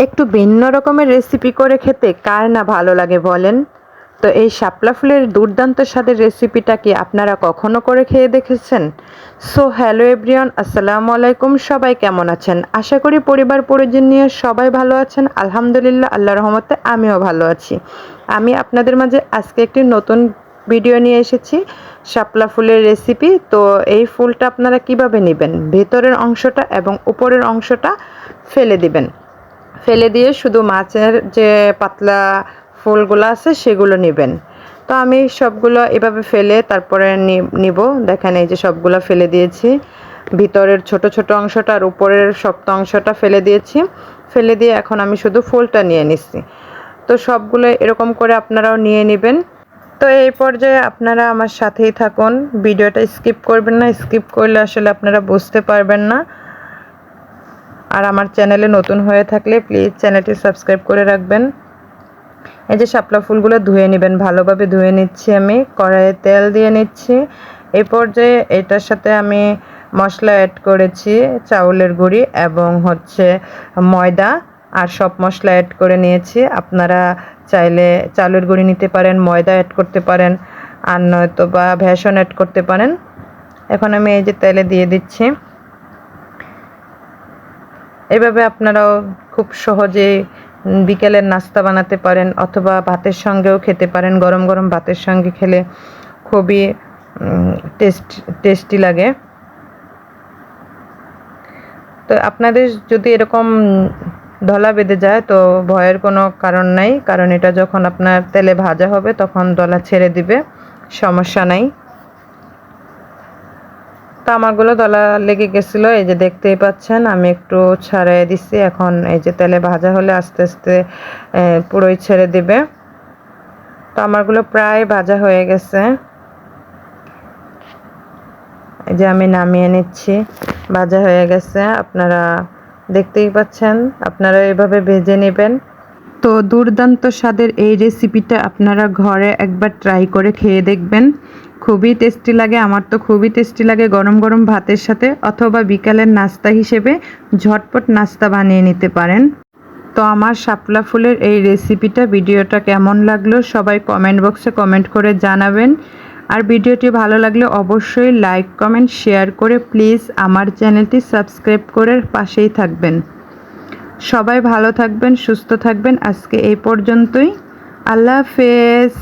একটু ভিন্ন রকমের রেসিপি করে খেতে কার না ভালো লাগে বলেন? তো এই শাপলা ফুলের দুর্দান্ত স্বাদের রেসিপিটা কি আপনারা কখনো করে খেয়ে দেখেছেন? সো হ্যালো এভরিওয়ান, আসসালামু আলাইকুম। সবাই কেমন আছেন? আশা করি পরিবার পরিজন নিয়ে সবাই ভালো আছেন। আলহামদুলিল্লাহ, আল্লাহর রহমতে আমিও ভালো আছি। আমি আপনাদের মাঝে আজকে একটি নতুন ভিডিও নিয়ে এসেছি, শাপলা ফুলের রেসিপি। তো এই ফুলটা আপনারা কিভাবে নেবেন, ভেতরের অংশটা এবং উপরের অংশটা ফেলে দিবেন। ফেলে দিয়ে শুধু মাছের যে পাতলা ফুলগুলো আছে সেগুলো নেবেন। তো আমি সবগুলো এভাবে ফেলে তারপরে নিব। দেখেন এই যে সবগুলো ফেলে দিয়েছি, ভিতরের ছোট ছোট অংশটা আর উপরের শক্ত অংশটা ফেলে দিয়েছি। ফেলে দিয়ে এখন আমি শুধু ফুলটা নিয়ে নিচ্ছি। তো সবগুলো এরকম করে আপনারাও নিয়ে নেবেন। তো এই পর্যায়ে আপনারা আমার সাথেই থাকুন, ভিডিওটা স্কিপ করবেন না। স্কিপ করলে আসলে আপনারা বুঝতে পারবেন না। আর আমার চ্যানেলে নতুন হয়ে থাকলে প্লিজ চ্যানেলটি সাবস্ক্রাইব করে রাখবেন। এই যে শাপলা ফুলগুলো ধুয়ে নেবেন, ভালোভাবে ধুয়ে নিচ্ছি। আমি কড়াইয়ে তেল দিয়ে নিচ্ছি। এই পর্যায়ে এটার সাথে আমি মশলা অ্যাড করেছি, চাউলের গুঁড়ি এবং ময়দা আর সব মশলা অ্যাড করে নিয়েছি। আপনারা চাইলে চাউলের গুঁড়ি নিতে পারেন, ময়দা অ্যাড করতে পারেন, আর নয়তো বা বেসন অ্যাড করতে পারেন। এখন আমি এই যে তেলে দিয়ে দিচ্ছি। এভাবে আপনারাও খুব সহজেই বিকেলের নাস্তা বানাতে পারেন, অথবা ভাতের সঙ্গেও খেতে পারেন। গরম গরম ভাতের সঙ্গে খেলে খুবই টেস্টি লাগে। তো আপনাদের যদি এরকম দলা বেঁধে যায় তো ভয়ের কোনো কারণ নাই, কারণ এটা যখন আপনার তেলে ভাজা হবে তখন দলা ছেড়ে দিবে, সমস্যা নাই। তো আমারগুলো দলা লেগে গেছিলো, এই যে দেখতেই পাচ্ছেন আমি একটু ছাড়িয়ে দিচ্ছি। এখন এই যে তেলে ভাজা হলে আস্তে আস্তে পুরোই ছেড়ে দিবে। তো আমারগুলো প্রায় ভাজা হয়ে গেছে। এই যে আমি নামিয়ে নিচ্ছি, ভাজা হয়ে গেছে। আপনারা দেখতেই পাচ্ছেন, আপনারা এভাবে ভেজে নেবেন। তো দুর্দান্ত স্বাদের এই রেসিপিটা আপনারা ঘরে একবার ট্রাই করে খেয়ে দেখবেন, খুবই টেস্টি লাগে। আমার তো খুবই টেস্টি লাগে গরম গরম ভাতের সাথে, অথবা বিকালের নাস্তা হিসেবে ঝটপট নাস্তা বানিয়ে নিতে পারেন। তো আমার শাপলা ফুলের এই রেসিপিটা, ভিডিওটা কেমন লাগলো সবাই কমেন্ট বক্সে কমেন্ট করে জানাবেন। আর ভিডিওটি ভালো লাগলে অবশ্যই লাইক কমেন্ট শেয়ার করে প্লিজ আমার চ্যানেলটি সাবস্ক্রাইব করে পাশেই থাকবেন। সবাই ভালো থাকবেন, সুস্থ থাকবেন। আজকে এই পর্যন্তই। আল্লাহ হাফেজ।